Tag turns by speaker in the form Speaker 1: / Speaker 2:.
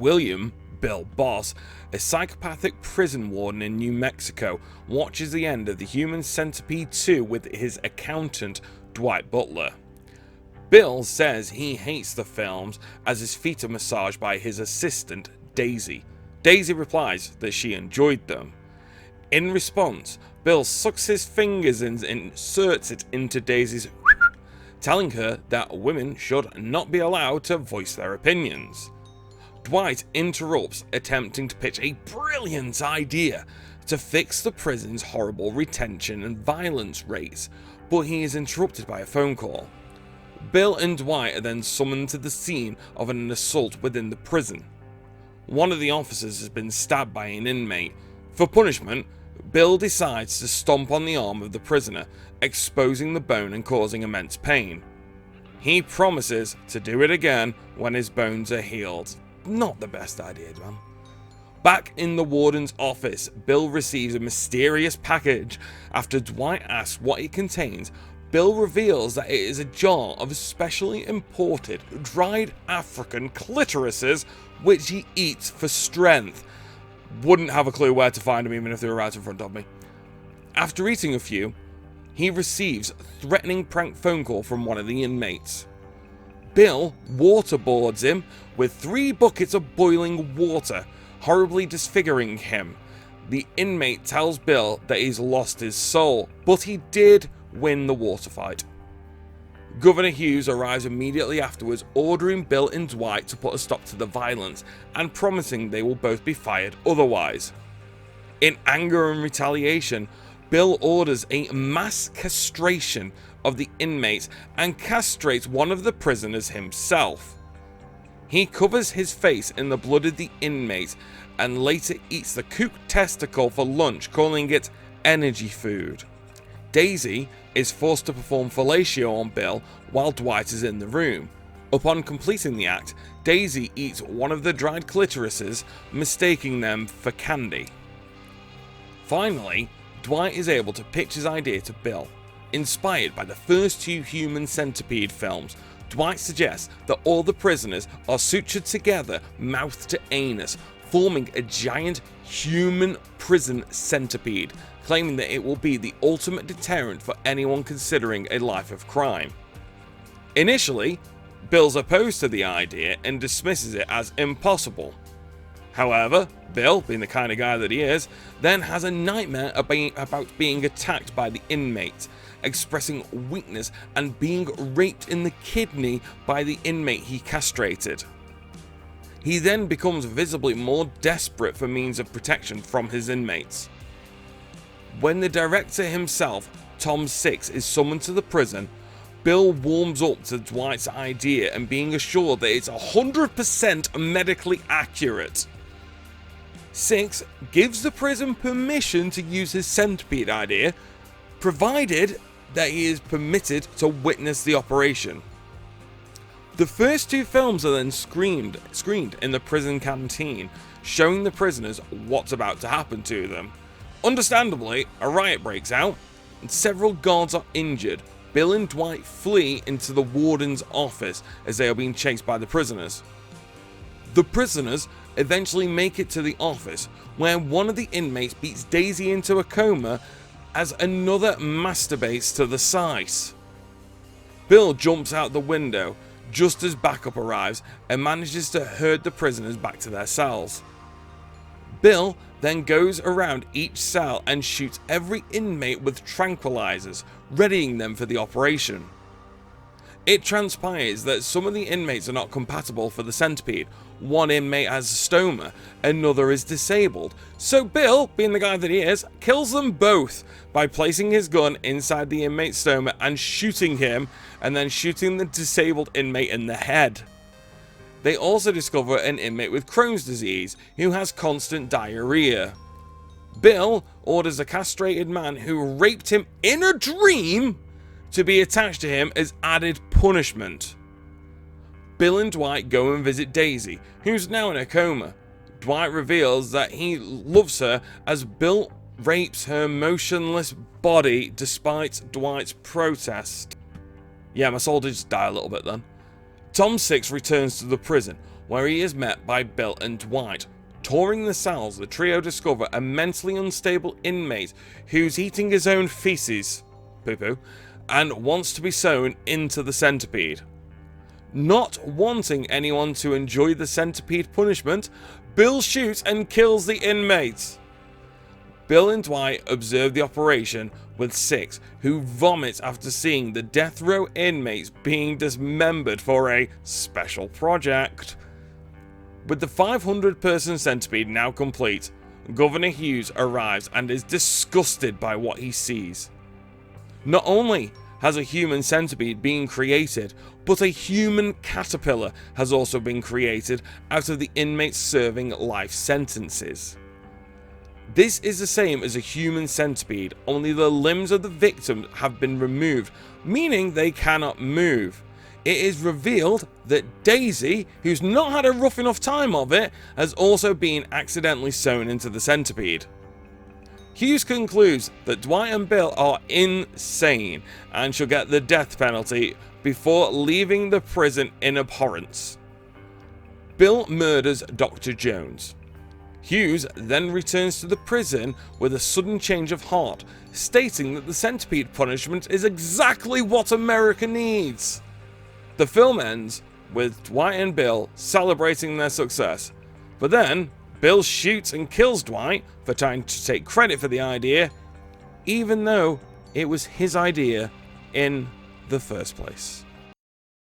Speaker 1: William, Bill Boss, a psychopathic prison warden in New Mexico, watches the end of the Human Centipede 2 with his accountant, Dwight Butler. Bill says he hates the films as his feet are massaged by his assistant, Daisy. Daisy replies that she enjoyed them. In response, Bill sucks his fingers and inserts it into Daisy's telling her that women should not be allowed to voice their opinions. Dwight interrupts, attempting to pitch a brilliant idea to fix the prison's horrible retention and violence rates, but he is interrupted by a phone call. Bill and Dwight are then summoned to the scene of an assault within the prison. One of the officers has been stabbed by an inmate. For punishment, Bill decides to stomp on the arm of the prisoner, exposing the bone and causing immense pain. He promises to do it again when his bones are healed. Not the best idea, man. Back in the warden's office, Bill receives a mysterious package. After Dwight asks what it contains, Bill reveals that it is a jar of specially imported dried African clitorises, which he eats for strength. Wouldn't have a clue where to find them even if they were right in front of me. After eating a few, he receives a threatening prank phone call from one of the inmates. Bill waterboards him with 3 buckets of boiling water, horribly disfiguring him. The inmate tells Bill that he's lost his soul, but he did win the water fight. Governor Hughes arrives immediately afterwards, ordering Bill and Dwight to put a stop to the violence and promising they will both be fired otherwise. In anger and retaliation, Bill orders a mass castration of the inmates and castrates one of the prisoners himself. He covers his face in the blood of the inmates and later eats the cooked testicle for lunch, calling it energy food. Daisy is forced to perform fellatio on Bill while Dwight is in the room. Upon completing the act, Daisy eats one of the dried clitorises, mistaking them for candy. Finally, Dwight is able to pitch his idea to Bill. Inspired by the first 2 Human Centipede films, Dwight suggests that all the prisoners are sutured together mouth to anus, forming a giant human prison centipede, claiming that it will be the ultimate deterrent for anyone considering a life of crime. Initially, Bill's opposed to the idea and dismisses it as impossible. However, Bill, being the kind of guy that he is, then has a nightmare about being attacked by the inmates, expressing weakness and being raped in the kidney by the inmate he castrated. He then becomes visibly more desperate for means of protection from his inmates. When the director himself, Tom Six, is summoned to the prison, Bill warms up to Dwight's idea and being assured that it's 100% medically accurate. Six gives the prison permission to use his centipede idea, provided that he is permitted to witness the operation. The first 2 films are then screened in the prison canteen, showing the prisoners what's about to happen to them. Understandably, a riot breaks out, and several guards are injured. Bill and Dwight flee into the warden's office as they are being chased by the prisoners. The prisoners eventually make it to the office, where one of the inmates beats Daisy into a coma as another masturbates to the sight. Bill jumps out the window just as backup arrives and manages to herd the prisoners back to their cells. Bill then goes around each cell and shoots every inmate with tranquilizers, readying them for the operation. It transpires that some of the inmates are not compatible for the centipede. One inmate has a stoma, another is disabled. So Bill, being the guy that he is, kills them both by placing his gun inside the inmate's stoma and shooting him, and then shooting the disabled inmate in the head. They also discover an inmate with Crohn's disease who has constant diarrhea. Bill orders a castrated man who raped him in a dream to be attached to him as added punishment. Bill and Dwight go and visit Daisy, who's now in a coma. Dwight reveals that he loves her as Bill rapes her motionless body despite Dwight's protest. Yeah, my soul did just die a little bit then. Tom Six returns to the prison. where he is met by Bill and Dwight. Touring the cells, the trio discover a mentally unstable inmate who's eating his own feces, poo-poo, and wants to be sewn into the centipede. Not wanting anyone to enjoy the centipede punishment, Bill shoots and kills the inmate. Bill and Dwight observe the operation with Six, who vomits after seeing the death row inmates being dismembered for a special project. With the 500-person centipede now complete, Governor Hughes arrives and is disgusted by what he sees. Not only has a human centipede been created, but a human caterpillar has also been created out of the inmates serving life sentences. This is the same as a human centipede, only the limbs of the victims have been removed, meaning they cannot move. It is revealed that Daisy, who's not had a rough enough time of it, has also been accidentally sewn into the centipede. Hughes concludes that Dwight and Bill are insane and shall get the death penalty before leaving the prison in abhorrence. Bill murders Dr. Jones. Hughes then returns to the prison with a sudden change of heart, stating that the centipede punishment is exactly what America needs. The film ends with Dwight and Bill celebrating their success, but then Bill shoots and kills Dwight for trying to take credit for the idea, even though it was his idea in the first place.